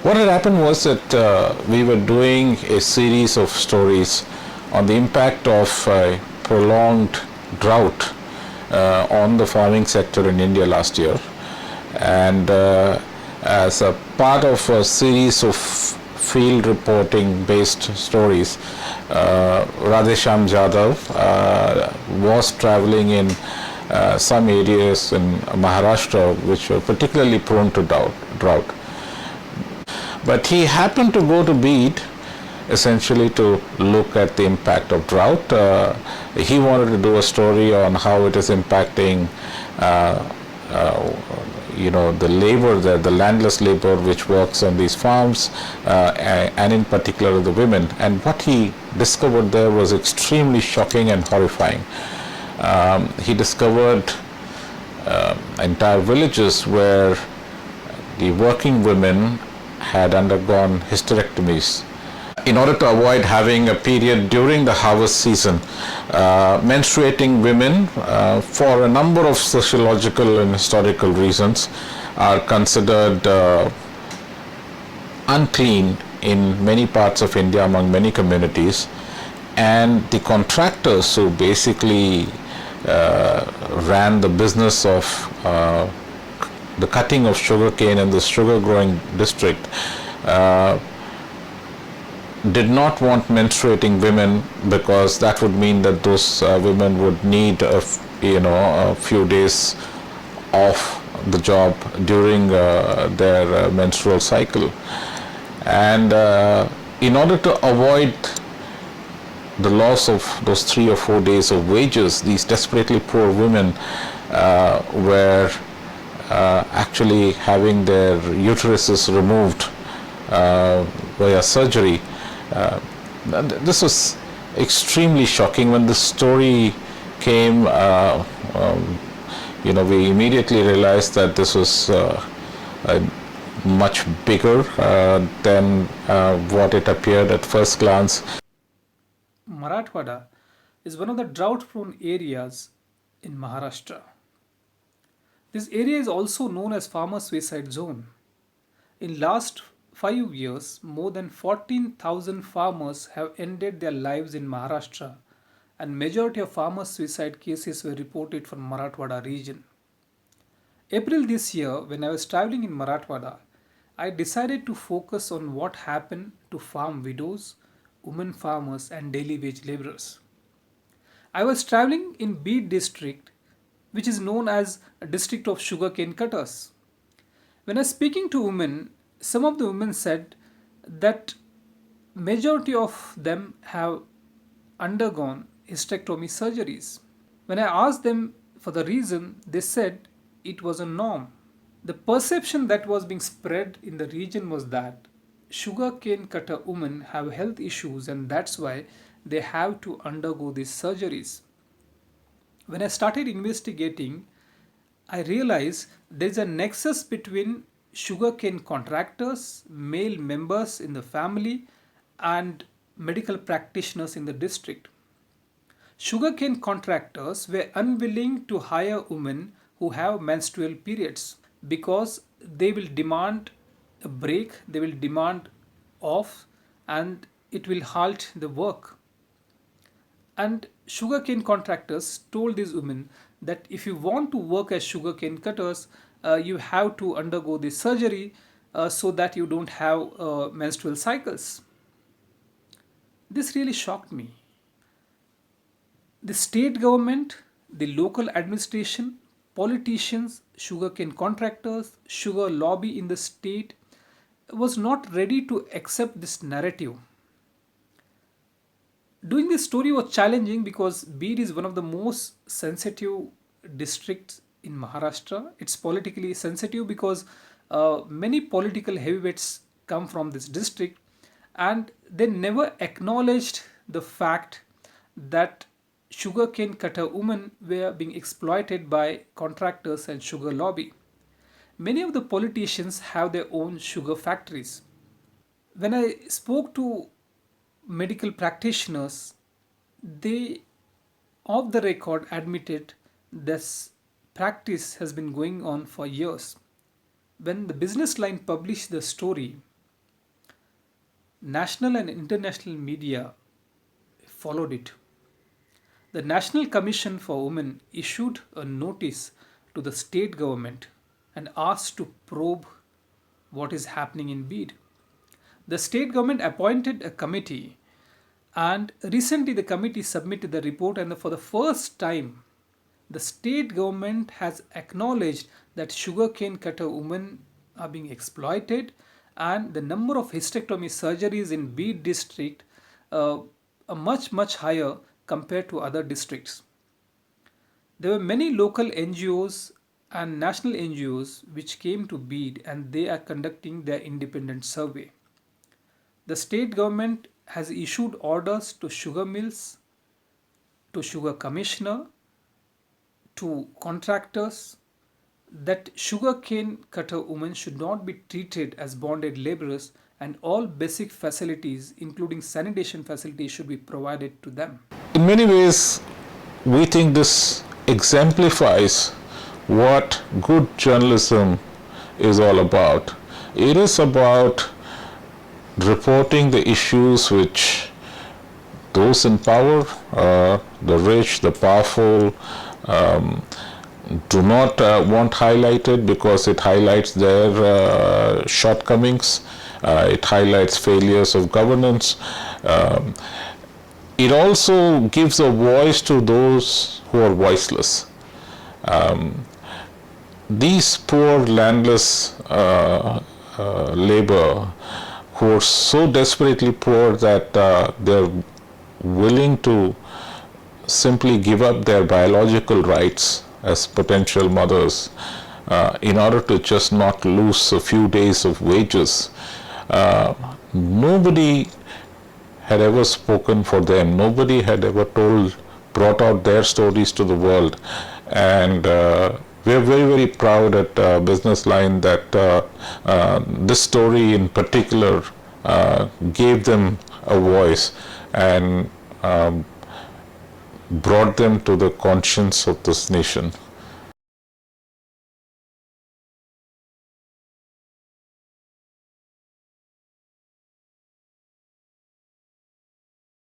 What had happened was that we were doing a series of stories on the impact of prolonged drought on the farming sector in India last year. And as a part of a series of field reporting based stories, Radheshyam Jadhav was traveling in some areas in Maharashtra which were particularly prone to drought. But he happened to go to Bede essentially to look at the impact of drought. He wanted to do a story on how it is impacting the labor there, the landless labor which works on these farms, and in particular the women. And what he discovered there was extremely shocking and horrifying. He discovered entire villages where the working women had undergone hysterectomies. In order to avoid having a period during the harvest season, menstruating women, for a number of sociological and historical reasons, are considered unclean in many parts of India among many communities. And the contractors who basically ran the business of the cutting of sugarcane in the sugar growing district did not want menstruating women, because that would mean that those women would need a few days off the job during their menstrual cycle. And in order to avoid the loss of those 3 or 4 days of wages, these desperately poor women were actually having their uteruses removed via surgery. This was extremely shocking. When the story came, we immediately realized that this was much bigger than what it appeared at first glance. Marathwada is one of the drought-prone areas in Maharashtra. This area is also known as farmer suicide zone. In last 5 years, more than 14,000 farmers have ended their lives in Maharashtra, and majority of farmer suicide cases were reported from Marathwada region. April this year, when I was traveling in Marathwada, I decided to focus on what happened to farm widows, women farmers and daily wage laborers. I was traveling in Bede district, which is known as a district of sugarcane-cutters. When I was speaking to women, some of the women said that majority of them have undergone hysterectomy surgeries. When I asked them for the reason, they said it was a norm. The perception that was being spread in the region was that sugarcane cutter women have health issues and that's why they have to undergo these surgeries. When I started investigating, I realized there's a nexus between sugarcane contractors, male members in the family, and medical practitioners in the district. Sugarcane contractors were unwilling to hire women who have menstrual periods because they will demand a break, they will demand off, and it will halt the work. And sugarcane contractors told these women that if you want to work as sugarcane cutters, you have to undergo this surgery so that you don't have menstrual cycles. This really shocked me. The state government, the local administration, politicians, sugarcane contractors, sugar lobby in the state was not ready to accept this narrative. Doing this story was challenging because Bede is one of the most sensitive districts in Maharashtra. It's politically sensitive because many political heavyweights come from this district, and they never acknowledged the fact that sugarcane cutter women were being exploited by contractors and sugar lobby. Many of the politicians have their own sugar factories. When I spoke to medical practitioners, they off the record admitted this practice has been going on for years. When the business line published the story, national and international media followed it. The National Commission for Women issued a notice to the state government and asked to probe what is happening in Bid. The state government appointed a committee, and recently the committee submitted the report, and for the first time the state government has acknowledged that sugarcane cutter women are being exploited, and the number of hysterectomy surgeries in Bid district are much higher compared to other districts. There were many local NGOs and national NGOs which came to Bid, and they are conducting their independent survey. The state government has issued orders to sugar mills, to sugar commissioner, to contractors that sugarcane cutter women should not be treated as bonded laborers, and all basic facilities including sanitation facilities should be provided to them. In many ways, we think this exemplifies what good journalism is all about. It is about reporting the issues which those in power, the rich, the powerful, do not want highlighted because it highlights their shortcomings, it highlights failures of governance. It also gives a voice to those who are voiceless. These poor landless labor who are so desperately poor that they're willing to simply give up their biological rights as potential mothers in order to just not lose a few days of wages. Nobody had ever spoken for them. Nobody had ever brought out their stories to the world. And we're very proud at Business Line that this story in particular gave them a voice and brought them to the conscience of this nation.